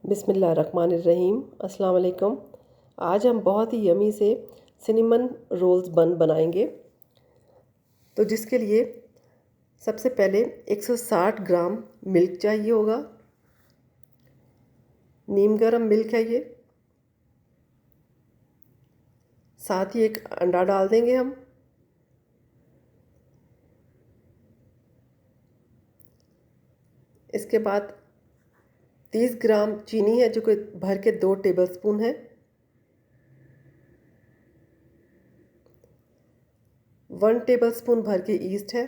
बिस्मिल्लाहिर्रहमानिर्रहीम। अस्सलाम वालेकुम। आज हम बहुत ही यमी से सिनेमन रोल्स बनाएंगे। तो जिसके लिए सबसे पहले 160 ग्राम मिल्क चाहिए होगा। नीम गर्म मिल्क है ये। साथ ही एक अंडा डाल देंगे हम। इसके बाद 30 ग्राम चीनी है जो कि भर के 2 टेबलस्पून है। 1 टेबलस्पून भर के ईस्ट है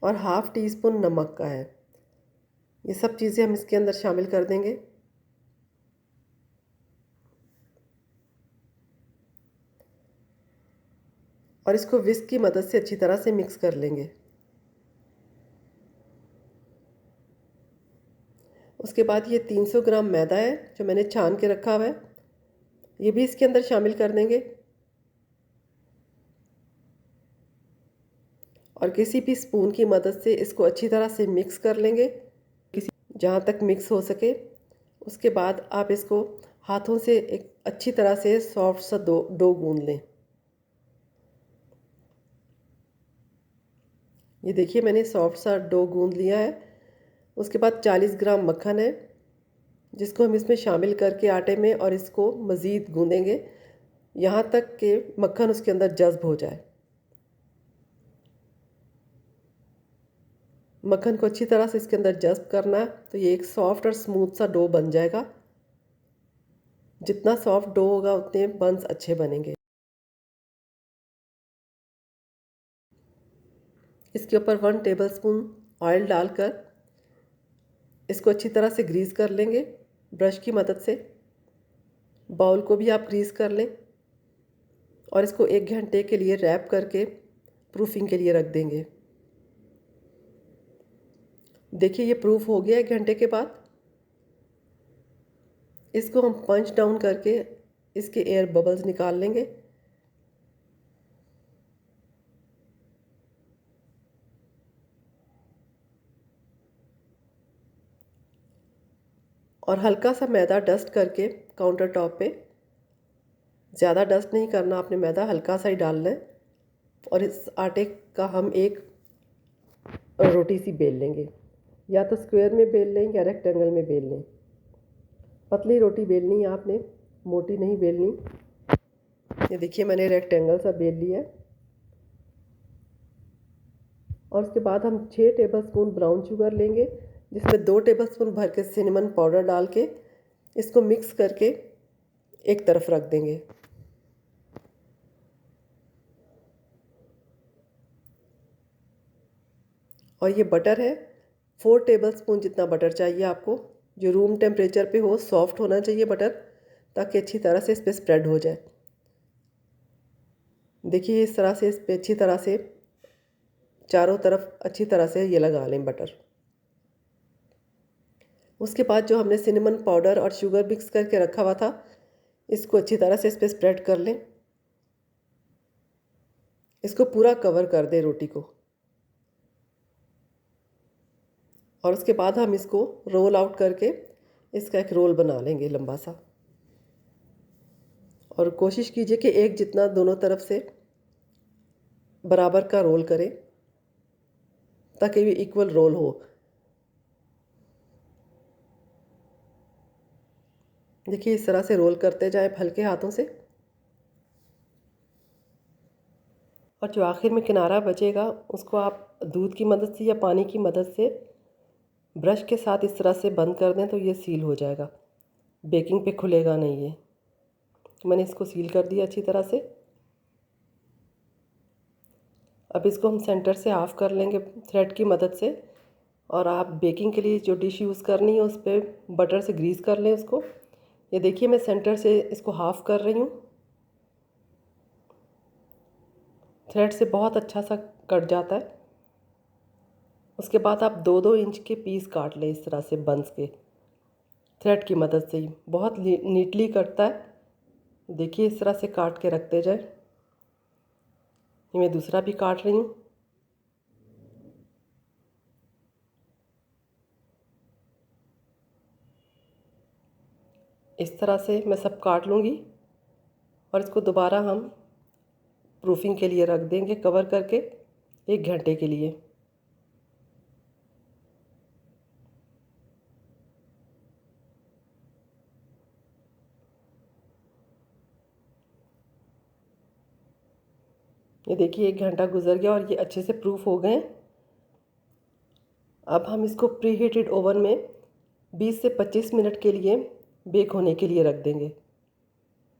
और हाफ़ टी स्पून नमक का है। ये सब चीज़ें हम इसके अंदर शामिल कर देंगे। और इसको विस्क की मदद से अच्छी तरह से मिक्स कर लेंगे। उसके बाद ये 300 ग्राम मैदा है जो मैंने छान के रखा हुआ है, ये भी इसके अंदर शामिल कर देंगे। और किसी भी स्पून की मदद से इसको अच्छी तरह से मिक्स कर लेंगे, जहाँ तक मिक्स हो सके। उसके बाद आप इसको हाथों से एक अच्छी तरह से सॉफ्ट सा डो गूंद लें। ये देखिए मैंने सॉफ्ट सा डो गूंद लिया है। उसके बाद 40 ग्राम मक्खन है जिसको हम इसमें शामिल करके आटे में और इसको मज़ीद गूंदेंगे यहाँ तक कि मक्खन उसके अंदर जज्ब हो जाए। मक्खन को अच्छी तरह से इसके अंदर जज्ब करना है तो ये एक सॉफ्ट और स्मूथ सा डो बन जाएगा। जितना सॉफ्ट डो होगा उतने बंस अच्छे बनेंगे। इसके ऊपर 1 टेबलस्पून ऑयल डालकर इसको अच्छी तरह से ग्रीस कर लेंगे ब्रश की मदद से। बाउल को भी आप ग्रीस कर लें और इसको 1 घंटे के लिए रैप करके प्रूफिंग के लिए रख देंगे। देखिए ये प्रूफ हो गया 1 घंटे के बाद। इसको हम पंच डाउन करके इसके एयर बबल्स निकाल लेंगे। और हल्का सा मैदा डस्ट करके काउंटर टॉप पे, ज़्यादा डस्ट नहीं करना आपने, मैदा हल्का सा ही डालना है। और इस आटे का हम एक रोटी सी बेल लेंगे, या तो स्क्वायर में बेल लें या रेक्टेंगल में बेल लें। पतली रोटी बेलनी है आपने, मोटी नहीं बेलनी। ये देखिए मैंने रेक्टेंगल सा बेल लिया है। और उसके बाद हम 6 टेबलस्पून ब्राउन शुगर लेंगे जिसमें 2 टेबलस्पून भर के सिनेमन पाउडर डाल के इसको मिक्स करके एक तरफ रख देंगे। और ये बटर है, 4 टेबलस्पून जितना बटर चाहिए आपको, जो रूम टेम्परेचर पे हो, सॉफ्ट होना चाहिए बटर, ताकि अच्छी तरह से इस पर स्प्रेड हो जाए। देखिए इस तरह से इस पर अच्छी तरह से चारों तरफ अच्छी तरह से ये लगा लें बटर। उसके बाद जो हमने सिनेमन पाउडर और शुगर मिक्स करके रखा हुआ था, इसको अच्छी तरह से इस पर स्प्रेड कर लें। इसको पूरा कवर कर दें रोटी को। और उसके बाद हम इसको रोल आउट करके इसका एक रोल बना लेंगे लंबा सा। और कोशिश कीजिए कि एक जितना दोनों तरफ से बराबर का रोल करें ताकि भी इक्वल रोल हो। देखिए इस तरह से रोल करते जाए हल्के हाथों से। और जो आखिर में किनारा बचेगा उसको आप दूध की मदद से या पानी की मदद से ब्रश के साथ इस तरह से बंद कर दें तो ये सील हो जाएगा, बेकिंग पे खुलेगा नहीं ये। मैंने इसको सील कर दिया अच्छी तरह से। अब इसको हम सेंटर से ऑफ कर लेंगे थ्रेड की मदद से। और आप बेकिंग के लिए जो डिश यूज़ करनी है उस पर बटर से ग्रीस कर लें उसको। ये देखिए मैं सेंटर से इसको हाफ़ कर रही हूँ। थ्रेड से बहुत अच्छा सा कट जाता है। उसके बाद आप 2-2 इंच के पीस काट लें इस तरह से बंस के, थ्रेड की मदद से ही बहुत नीटली कटता है। देखिए इस तरह से काट के रखते जाए। ये मैं दूसरा भी काट रही हूँ। इस तरह से मैं सब काट लूँगी और इसको दोबारा हम प्रूफिंग के लिए रख देंगे कवर करके 1 घंटे के लिए। ये देखिए 1 घंटा गुजर गया और ये अच्छे से प्रूफ हो गए। अब हम इसको प्री हीटेड ओवन में 20 से 25 मिनट के लिए बेक होने के लिए रख देंगे।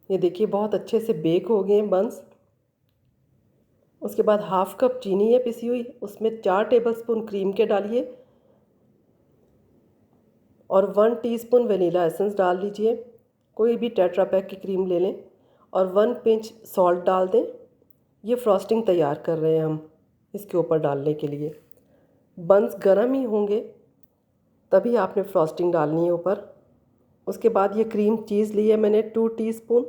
ये देखिए बहुत अच्छे से बेक हो गए हैं बंस। उसके बाद हाफ़ कप चीनी है पिसी हुई, उसमें 4 टेबलस्पून क्रीम के डालिए और 1 टीस्पून वनीला एसेंस डाल दीजिए। कोई भी टेट्रा पैक की क्रीम ले लें और 1 पिंच सॉल्ट डाल दें। ये फ्रॉस्टिंग तैयार कर रहे हैं हम इसके ऊपर डालने के लिए। बंस गर्म ही होंगे तभी आपने फ्रॉस्टिंग डालनी है ऊपर। उसके बाद ये क्रीम चीज़ ली है मैंने 2 टीस्पून।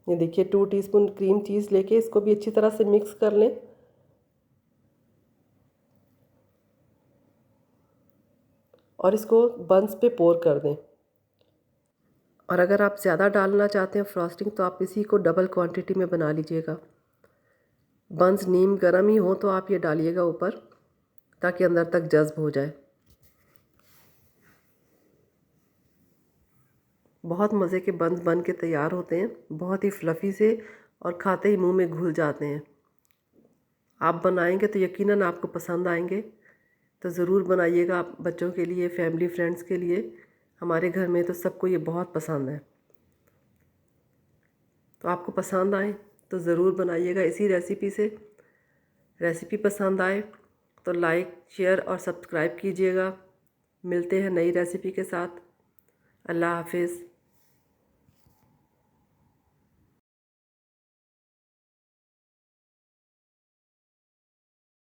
ये देखिए 2 टीस्पून क्रीम चीज़ लेके इसको भी अच्छी तरह से मिक्स कर लें और इसको बंस पे पोर कर दें। और अगर आप ज़्यादा डालना चाहते हैं फ्रॉस्टिंग तो आप इसी को डबल क्वांटिटी में बना लीजिएगा। बंस नीम गर्म ही हो तो आप ये डालिएगा ऊपर ताकि अंदर तक जज्ब हो जाए। बहुत मज़े के बंस बन के तैयार होते हैं, बहुत ही फ्लफ़ी से और खाते ही मुंह में घुल जाते हैं। आप बनाएंगे तो यकीनन आपको पसंद आएंगे, तो ज़रूर बनाइएगा आप बच्चों के लिए, फैमिली फ्रेंड्स के लिए। हमारे घर में तो सबको ये बहुत पसंद है। तो आपको पसंद आए तो ज़रूर बनाइएगा इसी रेसिपी से। रेसिपी पसंद आए तो लाइक, शेयर और सब्सक्राइब कीजिएगा। मिलते हैं नई रेसिपी के साथ। अल्लाह हाफिज़।